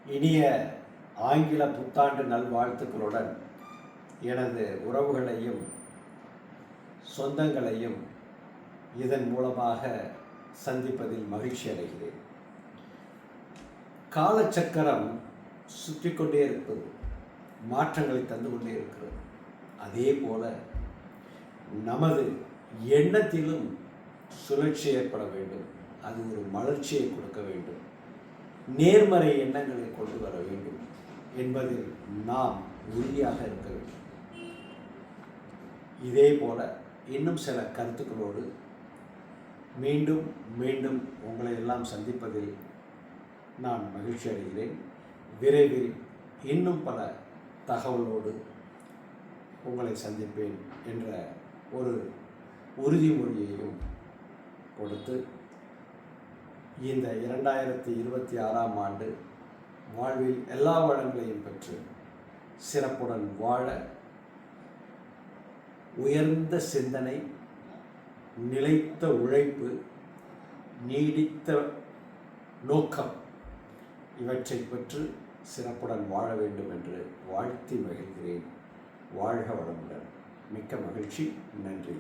இனிய ஆங்கில புத்தாண்டு நல்வாழ்த்துக்களுடன் எனது உறவுகளையும் சொந்தங்களையும் இதன் மூலமாக சந்திப்பதில் மகிழ்ச்சி அடைகிறேன். காலச்சக்கரம் சுற்றி கொண்டே இருப்பது மாற்றங்களை தந்து கொண்டே இருக்கிறது. அதே போல நமது எண்ணத்திலும் சுழற்சி ஏற்பட வேண்டும். அது ஒரு மலர்ச்சியை கொடுக்க வேண்டும். நேர்மறை எண்ணங்களை கொண்டு வர வேண்டும் என்பதில் நாம் உறுதியாக இருக்க வேண்டும். இதே போல இன்னும் சில கருத்துக்களோடு மீண்டும் மீண்டும் உங்களை எல்லாம் சந்திப்பதில் நான் மகிழ்ச்சி அடைகிறேன். விரைவில் இன்னும் பல தகவலோடு உங்களை சந்திப்பேன் என்ற ஒரு உறுதிமொழியையும் கொடுத்து இந்த 2026ஆம் ஆண்டு வாழ்வில் எல்லா வளங்களையும் பெற்று சிறப்புடன் வாழ உயர்ந்த சிந்தனை, நிலைத்த உழைப்பு, நீடித்த நோக்கம் இவற்றை பெற்று சிறப்புடன் வாழ வேண்டும் என்று வாழ்த்தி மகிழ்கிறேன். வாழ்க வளமுடன். மிக்க மகிழ்ச்சி. நன்றி.